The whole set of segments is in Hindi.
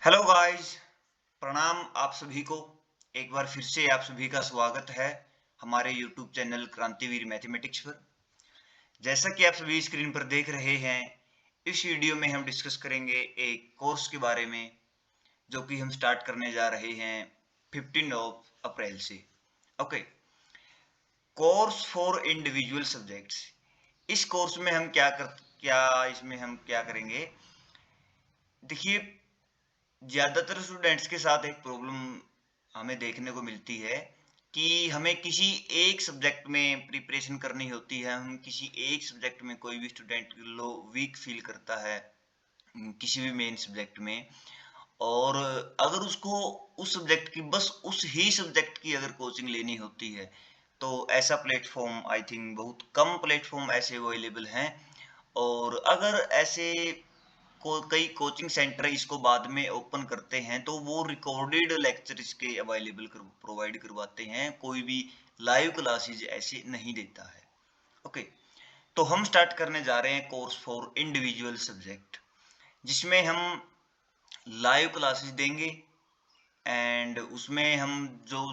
हेलो गाइस, प्रणाम आप सभी को। एक बार फिर से आप सभी का स्वागत है हमारे यूट्यूब चैनल क्रांतिवीर मैथमेटिक्स पर। जैसा कि आप सभी स्क्रीन पर देख रहे हैं, इस वीडियो में हम डिस्कस करेंगे एक कोर्स के बारे में जो कि हम स्टार्ट करने जा रहे हैं 15 अप्रैल से। Okay, course for individual subjects. इस कोर्स में हम क्या करेंगे। देखिए, ज्यादातर स्टूडेंट्स के साथ एक प्रॉब्लम हमें देखने को मिलती है कि हमें किसी एक सब्जेक्ट में प्रिपरेशन करनी होती है। हम किसी एक सब्जेक्ट में, कोई भी स्टूडेंट लो वीक फील करता है किसी भी मेन सब्जेक्ट में, और अगर उसको उस सब्जेक्ट की, बस उस ही सब्जेक्ट की अगर कोचिंग लेनी होती है, तो ऐसा प्लेटफॉर्म, आई थिंक बहुत कम प्लेटफॉर्म ऐसे अवेलेबल हैं। और अगर ऐसे कई कोचिंग सेंटर इसको बाद में ओपन करते हैं, तो वो रिकॉर्डेड लेक्चर इसके अवेलेबल प्रोवाइड करवाते हैं। कोई भी लाइव क्लासेज ऐसे नहीं देता है। ओके, तो हम स्टार्ट करने जा रहे हैं कोर्स फॉर इंडिविजुअल सब्जेक्ट, जिसमें हम लाइव क्लासेस देंगे। एंड उसमें हम जो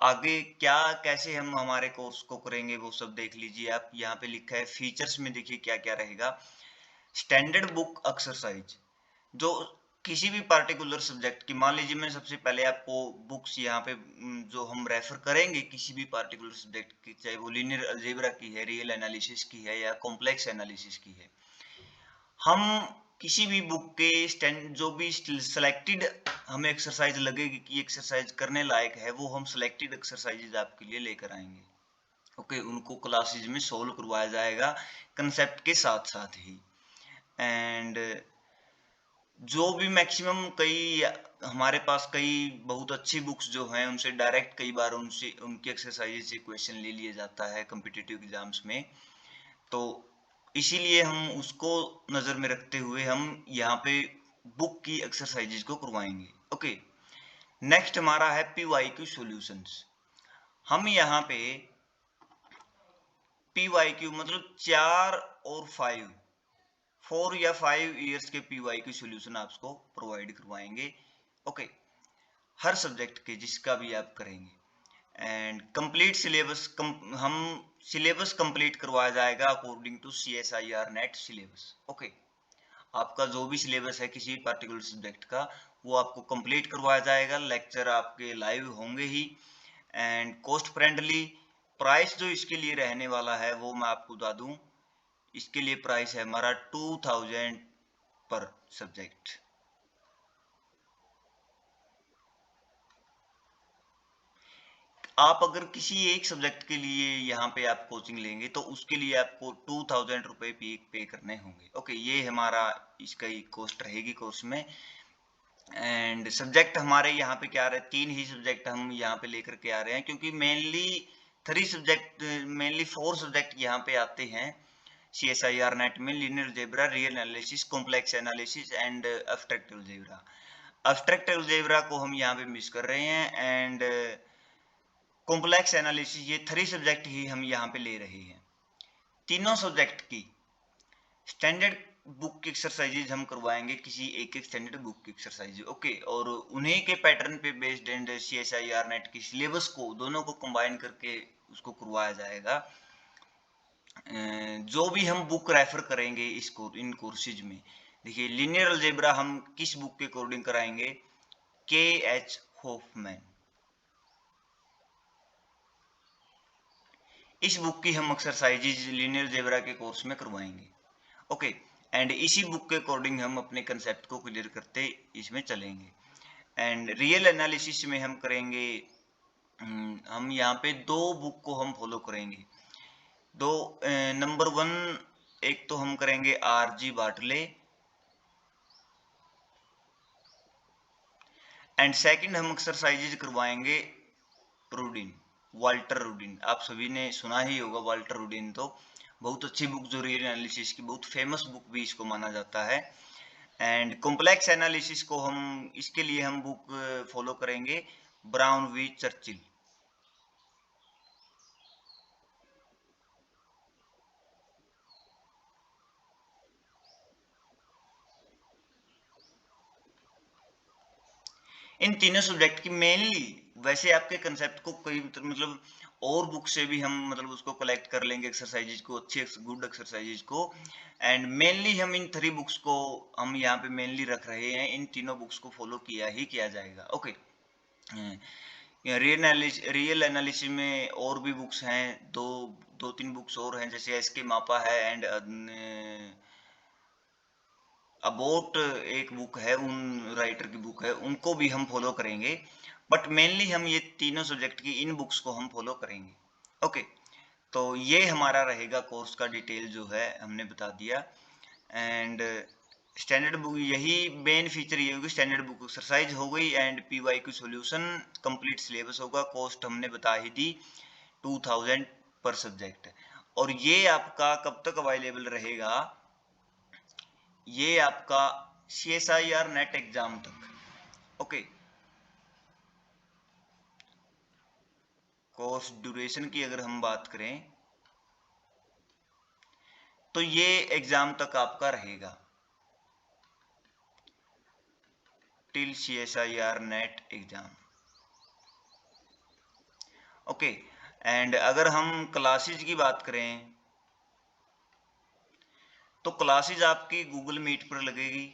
आगे क्या, कैसे हम हमारे कोर्स को करेंगे, वो सब देख लीजिए आप। यहाँ पे लिखा है फीचर्स में, देखिए क्या क्या रहेगा। स्टैंडर्ड बुक एक्सरसाइज, जो किसी भी पार्टिकुलर सब्जेक्ट की, मान लीजिए मैं सबसे पहले आपको बुक्स यहाँ पे जो हम रेफर करेंगे किसी भी पार्टिकुलर सब्जेक्ट की, चाहे वो लीनियर अलजेब्रा की है, रियल एनालिसिस की है, या कॉम्प्लेक्स एनालिसिस की है, हम किसी भी बुक के स्टैंड जो भी सिलेक्टेड हमें एक्सरसाइज लगेगी कि एक्सरसाइज करने लायक है, वो हम सिलेक्टेड एक्सरसाइजेज आपके लिए लेकर आएंगे। ओके, उनको क्लासेज में सोल्व करवाया जाएगा कंसेप्ट के साथ साथ ही। एंड जो भी मैक्सिमम, कई हमारे पास कई बहुत अच्छी बुक्स जो हैं, उनसे डायरेक्ट कई बार उनसे उनकी एक्सरसाइज से क्वेश्चन ले लिया जाता है कम्पिटिटिव एग्जाम्स में। तो इसीलिए हम उसको नज़र में रखते हुए हम यहाँ पे बुक की एक्सरसाइजेज को करवाएंगे। ओके, नेक्स्ट हमारा है पीवाईक्यू सॉल्यूशंस। हम यहाँ पे पीवाईक्यू मतलब 4 और 5, 4 या 5 ईयर्स के पीवाईक्यू सॉल्यूशन आपको प्रोवाइड करवाएंगे। ओके, हर सब्जेक्ट के जिसका भी आप करेंगे। एंड कंप्लीट सिलेबस, हम सिलेबस कंप्लीट करवाया जाएगा according to CSIR NET syllabus. Okay, आपका जो भी सिलेबस है किसी पर्टिकुलर सब्जेक्ट का, वो आपको कंप्लीट करवाया जाएगा। लेक्चर आपके लाइव होंगे ही। एंड कॉस्ट फ्रेंडली प्राइस जो इसके लिए रहने वाला है, वो मैं आपको बता दूं। इसके लिए प्राइस है हमारा 2000 पर सब्जेक्ट। आप अगर किसी एक सब्जेक्ट के लिए यहाँ पे आप कोचिंग लेंगे, तो उसके लिए आपको 2000 रुपये पे करने होंगे। ओके, ये हमारा इसका ही कॉस्ट रहेगी कोर्स में। एंड सब्जेक्ट हमारे यहाँ पे क्या आ रहे हैं, 3 ही सब्जेक्ट हम यहाँ पे लेकर के आ रहे हैं, क्योंकि मेनली 4 सब्जेक्ट यहाँ पे आते हैं CSIR नेट में। Linear algebra, real analysis, complex analysis and abstract algebra. Abstract algebra को हम यहाँ पे मिस कर रहे हैं। एंड कॉम्प्लेक्स एनालिसिस, ये 3 सब्जेक्ट ही हम यहाँ पे ले रहे हैं। तीनों सब्जेक्ट की स्टैंडर्ड बुक की एक्सरसाइजेज हम करवाएंगे, किसी एक एक स्टैंडर्ड बुक की एक्सरसाइज। ओके, और उन्हीं के पैटर्न पे बेस्ड एंड CSIR नेट की सिलेबस को दोनों को कंबाइन करके उसको करवाया जाएगा। जो भी हम बुक रेफर करेंगे इन कोर्सेज में, देखिए लीनियर अलजेब्रा हम किस बुक के अकॉर्डिंग कराएंगे, KH होफमैन। इस बुक की हम एक्सरसाइजेज लीनियर अलजेब्रा के कोर्स में करवाएंगे। ओके, एंड इसी बुक के अकॉर्डिंग हम अपने कंसेप्ट को क्लियर करते इसमें चलेंगे। एंड रियल एनालिसिस में हम करेंगे, हम यहाँ पे 2 बुक को हम फॉलो करेंगे। दो, नंबर 1, एक तो हम करेंगे RG बाटले, एंड सेकंड हम एक्सरसाइजेज करवाएंगे रूडिन, वाल्टर रूडिन। आप सभी ने सुना ही होगा वाल्टर रूडिन, तो बहुत अच्छी बुक, जो रियल एनालिसिस की बहुत फेमस बुक भी इसको माना जाता है। एंड कॉम्प्लेक्स एनालिसिस को हम, इसके लिए हम बुक फॉलो करेंगे ब्राउन वी चर्चिल। इन तीनों सब्जेक्ट की मेनली, वैसे आपके कंसेप्ट को कोई मतलब और बुक से भी हम मतलब उसको कलेक्ट कर लेंगे एक्सरसाइजेज को, अच्छी गुड एक्सरसाइजेज को, एंड मेनली हम इन 3 बुक्स को हम यहाँ पे मेनली रख रहे हैं, इन तीनों बुक्स को फॉलो किया ही किया जाएगा। ओके, रियल एनालिसिस में और भी बुक्स हैं, दो तीन बुक्स और हैं, जैसे एसके मापा है एंड अबाउट एक बुक है, उन राइटर की बुक है, उनको भी हम फॉलो करेंगे, बट मेनली हम ये तीनों सब्जेक्ट की इन बुक्स को हम फॉलो करेंगे। ओके, तो ये हमारा रहेगा कोर्स का डिटेल जो है हमने बता दिया। एंड स्टैंडर्ड बुक, यही मेन फीचर ये होगी, स्टैंडर्ड बुक एक्सरसाइज हो गई and PYQ solution, complete syllabus होगा, कॉस्ट हमने बता ही दी 2000 पर सब्जेक्ट। और ये आपका कब तक अवेलेबल रहेगा, ये आपका CSIR नेट एग्जाम तक। ओके, कोर्स ड्यूरेशन की अगर हम बात करें तो ये एग्जाम तक आपका रहेगा, till CSIR net exam. Okay, and अगर हम क्लासेज की बात करें तो क्लासेज आपकी गूगल मीट पर लगेगी।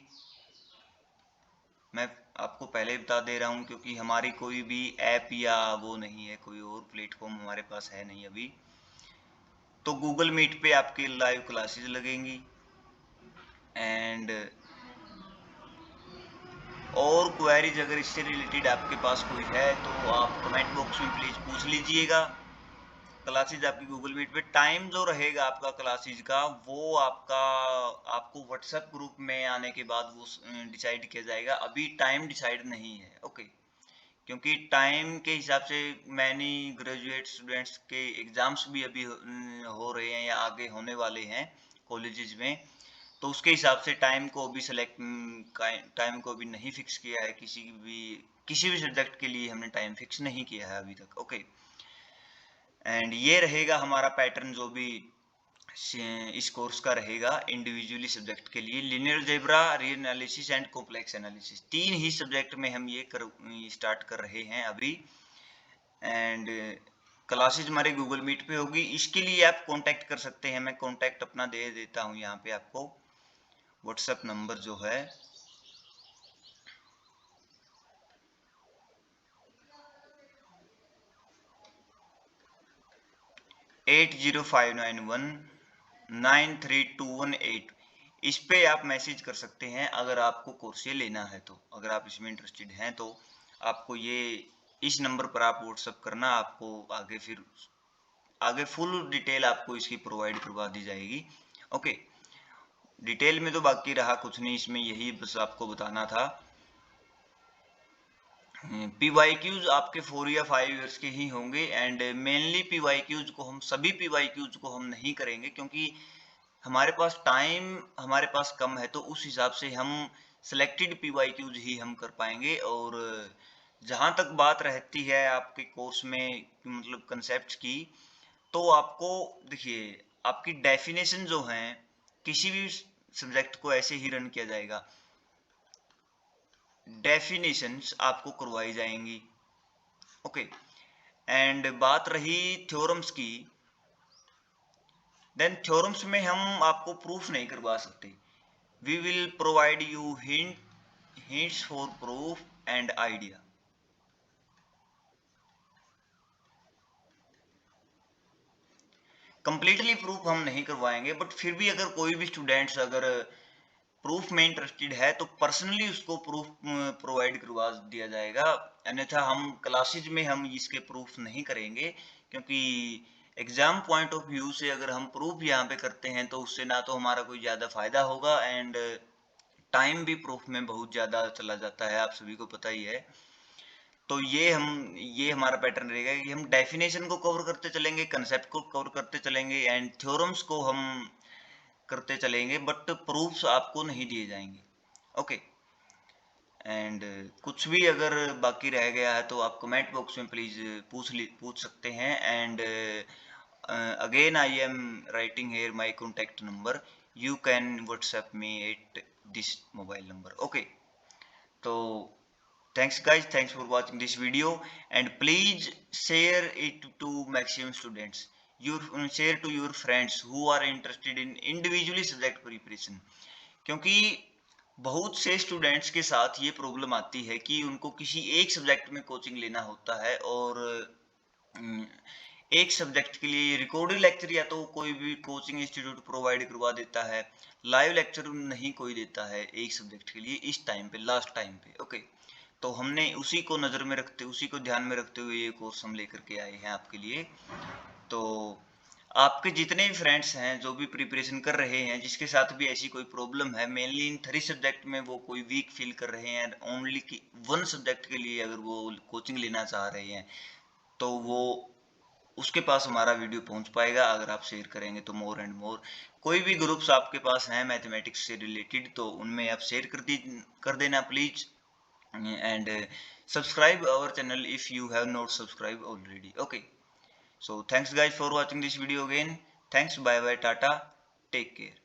मैं आपको पहले बता दे रहा हूं, क्योंकि हमारी कोई भी ऐप या वो नहीं है, कोई और प्लेटफॉर्म हमारे पास है नहीं अभी। तो गूगल मीट पे आपके लाइव क्लासेज लगेंगी, एंड और क्वेरीज अगर इससे रिलेटेड आपके पास कोई है तो आप कमेंट बॉक्स में प्लीज पूछ लीजिएगा। क्लासेज आपकी गूगल मीट पे, टाइम जो रहेगा आपका क्लासेज का वो आपको व्हाट्सएप ग्रुप में आने के बाद वो डिसाइड किया जाएगा, अभी टाइम डिसाइड नहीं है। ओके, क्योंकि टाइम के हिसाब से मैनी ग्रेजुएट स्टूडेंट्स के एग्जाम्स भी अभी हो रहे हैं या आगे होने वाले हैं कॉलेजेस में, तो उसके हिसाब से टाइम को भी टाइम को भी नहीं फिक्स किया है, किसी भी सब्जेक्ट के लिए हमने टाइम फिक्स नहीं किया है अभी तक। ओके, एंड ये रहेगा हमारा पैटर्न जो भी इस कोर्स का रहेगा इंडिविजुअली सब्जेक्ट के लिए। Linear algebra, real analysis and complex analysis, 3 he subject में हम ये स्टार्ट कर रहे हैं अभी। एंड क्लासेज हमारे गूगल मीट पे होगी, इसके लिए आप कांटेक्ट कर सकते हैं, मैं कांटेक्ट अपना दे देता हूं यहाँ पे आपको, व्हाट्सएप नंबर जो है 8059193218। इस पे आप मैसेज कर सकते हैं अगर आपको कोर्स ये लेना है तो, अगर आप इसमें इंटरेस्टेड हैं तो आपको ये इस नंबर पर आप व्हाट्सएप करना, आपको आगे फुल डिटेल आपको इसकी प्रोवाइड करवा दी जाएगी। ओके, डिटेल में तो बाकी रहा कुछ नहीं, इसमें यही बस आपको बताना था। PYQs आपके 4 या 5 इयर्स के ही होंगे, एंड मेनली PYQs को हम सभी PYQs को हम नहीं करेंगे, क्योंकि हमारे पास कम है, तो उस हिसाब से हम सिलेक्टेड PYQs ही हम कर पाएंगे। और जहां तक बात रहती है आपके कोर्स में मतलब कंसेप्ट की, तो आपको देखिए, आपकी डेफिनेशन जो है, किसी भी सब्जेक्ट को ऐसे ही रन किया जाएगा, डेफिनेशंस आपको करवाई जाएंगी। ओके, एंड बात रही थ्योरम्स की, देन थ्योरम्स में हम आपको प्रूफ नहीं करवा सकते, we will provide you hints for proof and idea. Completely proof हम नहीं करवाएंगे, बट फिर भी अगर कोई भी स्टूडेंट्स अगर प्रूफ में इंटरेस्टेड है तो पर्सनली उसको प्रूफ प्रोवाइड करवा दिया जाएगा, अन्यथा हम क्लासेज में हम इसके प्रूफ नहीं करेंगे, क्योंकि एग्जाम पॉइंट ऑफ व्यू से अगर हम प्रूफ यहाँ पे करते हैं तो उससे ना तो हमारा कोई ज़्यादा फायदा होगा, एंड टाइम भी प्रूफ में बहुत ज़्यादा चला जाता है, आप सभी को पता ही है। तो ये हमारा पैटर्न रहेगा कि हम डेफिनेशन को कवर करते चलेंगे, कंसेप्ट को कवर करते चलेंगे, एंड थ्योरम्स को हम करते चलेंगे, बट प्रूफ्स आपको नहीं दिए जाएंगे। ओके, एंड कुछ भी अगर बाकी रह गया है तो आप कमेंट बॉक्स में प्लीज पूछ सकते हैं। And again I am writing here my contact number, you can WhatsApp me at this mobile number. Okay, तो Thanks guys, thanks for watching this video, and please share it to maximum students. Share to your friends who are interested in individually subject preparation, क्योंकि बहुत से स्टूडेंट्स के साथ ये प्रॉब्लम आती है कि उनको किसी एक सब्जेक्ट में कोचिंग लेना होता है, और एक सब्जेक्ट के लिए रिकॉर्डेड लेक्चर या तो कोई भी कोचिंग इंस्टीट्यूट प्रोवाइड करवा देता है, लाइव लेक्चर नहीं कोई देता है एक सब्जेक्ट के लिए इस टाइम पे, लास्ट टाइम पे। ओके, तो हमने उसी को नज़र में रखते, उसी को ध्यान में रखते हुए ये कोर्स हम लेकर के आए हैं आपके लिए। तो आपके जितने भी फ्रेंड्स हैं जो भी प्रिपरेशन कर रहे हैं, जिसके साथ भी ऐसी कोई प्रॉब्लम है, मेनली इन 3 सब्जेक्ट में वो कोई वीक फील कर रहे हैं, ओनली कि 1 सब्जेक्ट के लिए अगर वो कोचिंग लेना चाह रहे हैं, तो वो उसके पास हमारा वीडियो पहुंच पाएगा अगर आप शेयर करेंगे तो मोर एंड मोर। कोई भी ग्रुप्स आपके पास हैं मैथमेटिक्स से रिलेटेड, तो उनमें आप शेयर कर देना please, and subscribe our channel if you have not subscribed already. Okay, so thanks guys for watching this video again. Thanks, bye bye, tata, take care.